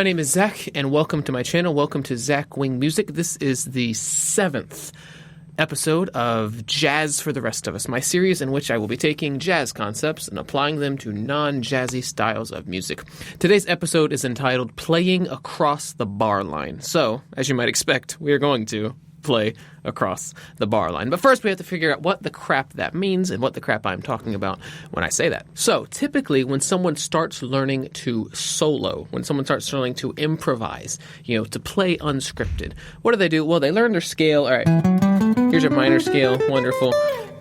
My name is Zack, and welcome to my channel. Welcome to Zack Wing Music. This is the 7th episode of Jazz for the Rest of Us, my series in which I will be taking jazz concepts and applying them to non-jazzy styles of music. Today's episode is entitled Playing Across the Barline. So, as you might expect, we are going to play across the bar line. But first we have to figure out what the crap that means and what the crap I'm talking about when I say that. So typically when someone starts learning to solo, when someone starts learning to improvise, to play unscripted, what do? Well, they learn their scale. All right, here's your minor scale, wonderful.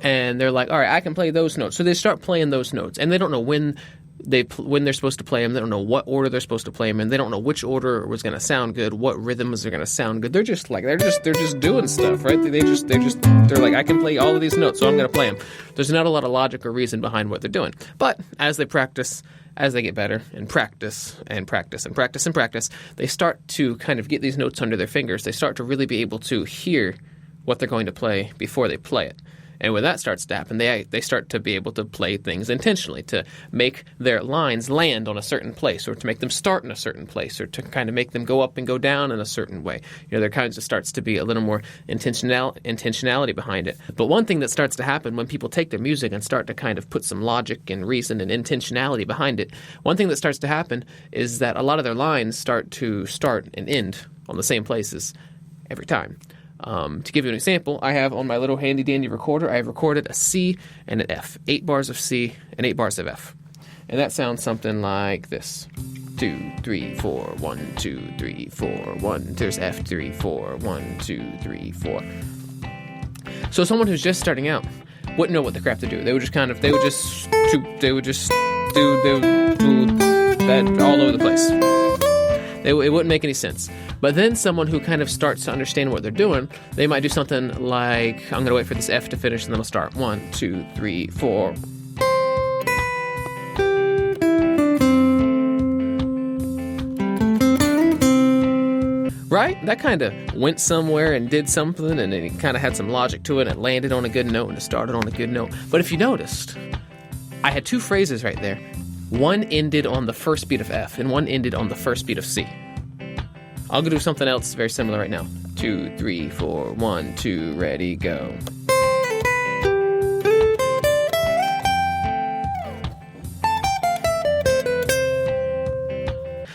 And they're like, all right, I can play those notes. So they start playing those notes, and they don't know when they're supposed to play them. They don't know what order they're supposed to play them in. They don't know which order was going to sound good, what rhythms are going to sound good. They're just doing stuff, right? They're like, I can play all of these notes, so I'm going to play them. There's not a lot of logic or reason behind what they're doing. But as they practice, as they get better and practice, they start to kind of get these notes under their fingers. They start to really be able to hear what they're going to play before they play it. And when that starts to happen, they start to be able to play things intentionally, to make their lines land on a certain place, or to make them start in a certain place, or to kind of make them go up and go down in a certain way. There kind of starts to be a little more intentionality behind it. But one thing that starts to happen when people take their music and start to kind of put some logic and reason and intentionality behind it, one thing that starts to happen is that a lot of their lines start and end on the same places every time. To give you an example, I have on my little handy-dandy recorder, I have recorded a C and an F. 8 bars of C and 8 bars of F. And that sounds something like this. 2, 3, 4, 1, 2, 3, 4, 1. There's F, 3, 4, 1, 2, 3, 4. So someone who's just starting out wouldn't know what the crap to do. They would just do that all over the place. It wouldn't make any sense. But then someone who kind of starts to understand what they're doing, they might do something like, I'm going to wait for this F to finish, and then I'll start 1, 2, 3, 4. Right? That kind of went somewhere and did something, and it kind of had some logic to it, and it landed on a good note, and it started on a good note. But if you noticed, I had 2 phrases right there. One ended on the first beat of F, and one ended on the first beat of C. I'll go do something else very similar right now. 2, 3, 4, 1, 2, ready, go.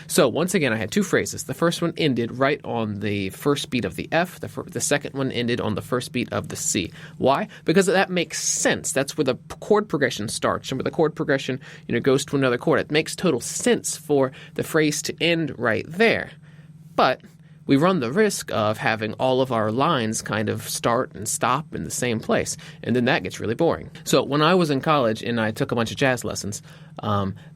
So once again, I had 2 phrases. The first one ended right on the first beat of the F. The second one ended on the first beat of the C. Why? Because that makes sense. That's where the chord progression starts, and where the chord progression goes to another chord. It makes total sense for the phrase to end right there. But we run the risk of having all of our lines kind of start and stop in the same place, and then that gets really boring. So when I was in college and I took a bunch of jazz lessons,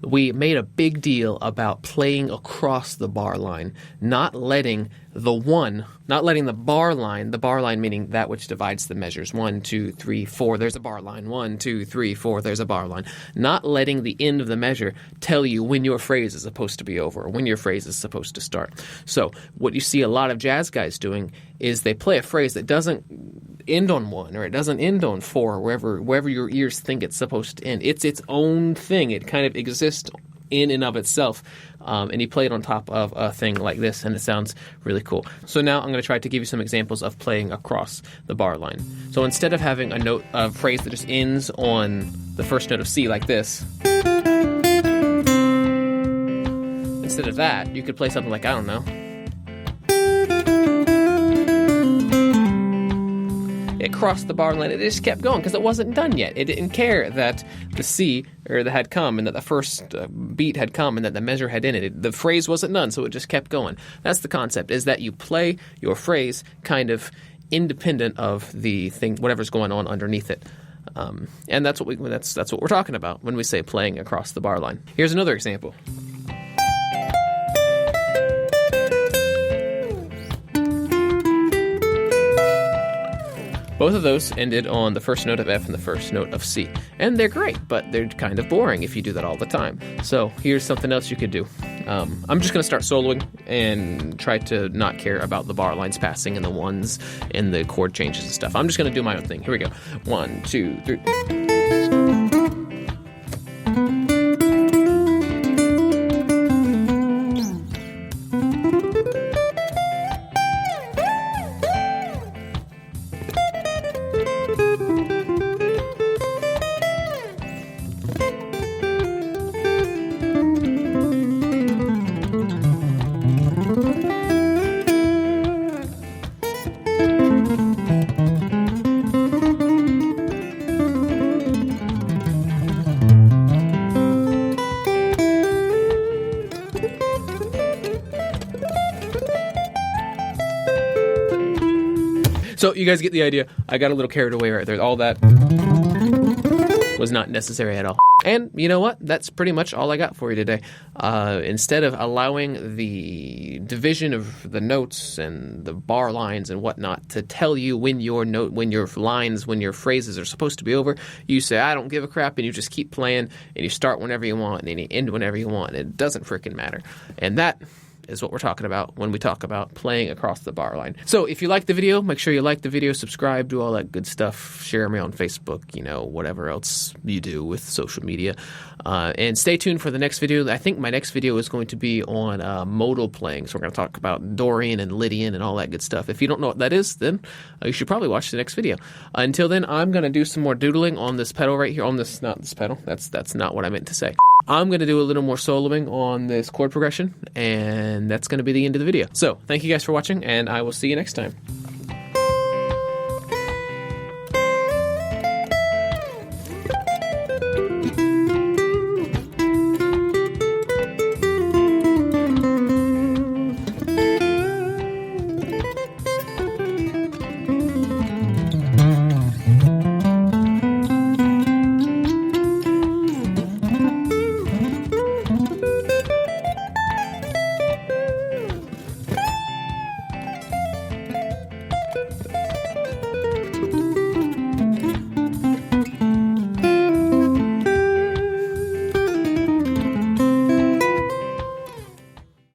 we made a big deal about playing across the bar line, not letting the bar line meaning that which divides the measures, 1, 2, 3, 4, there's a bar line, 1, 2, 3, 4, there's a bar line, not letting the end of the measure tell you when your phrase is supposed to be over, or when your phrase is supposed to start. So what you see a lot of jazz guys doing is they play a phrase that doesn't end on 1, or it doesn't end on 4, or wherever your ears think it's supposed to end. It's its own thing. It kind of exists in and of itself, and you play it on top of a thing like this, and it sounds really cool. So now I'm going to try to give you some examples of playing across the bar line. So instead of having a phrase that just ends on the first note of C like this, instead of that, you could play something like, I don't know, it crossed the bar line. It just kept going because it wasn't done yet. It didn't care that the C had come, and that the first beat had come, and that the measure had ended. The phrase wasn't done, so it just kept going. That's the concept, is that you play your phrase kind of independent of the thing, whatever's going on underneath it. And that's what we're talking about when we say playing across the bar line. Here's another example. Both of those ended on the first note of F and the first note of C. And they're great, but they're kind of boring if you do that all the time. So here's something else you could do. I'm just going to start soloing and try to not care about the bar lines passing and the ones and the chord changes and stuff. I'm just going to do my own thing. Here we go. 1, 2, 3. So you guys get the idea. I got a little carried away right there. All that was not necessary at all. And you know what? That's pretty much all I got for you today. Instead of allowing the division of the notes and the bar lines and whatnot to tell you when your lines, when your phrases are supposed to be over, you say, I don't give a crap, and you just keep playing, and you start whenever you want, and then you end whenever you want. It doesn't freaking matter. And that is what we're talking about when we talk about playing across the bar line. So if you like the video, make sure you like the video, subscribe, do all that good stuff, share me on Facebook, whatever else you do with social media. And stay tuned for the next video. I think my next video is going to be on modal playing. So we're going to talk about Dorian and Lydian and all that good stuff. If you don't know what that is, then you should probably watch the next video. Until then, I'm going to do some more doodling on this pedal right here. Not this pedal. That's not what I meant to say. I'm going to do a little more soloing on this chord progression, and that's going to be the end of the video. So, thank you guys for watching, and I will see you next time.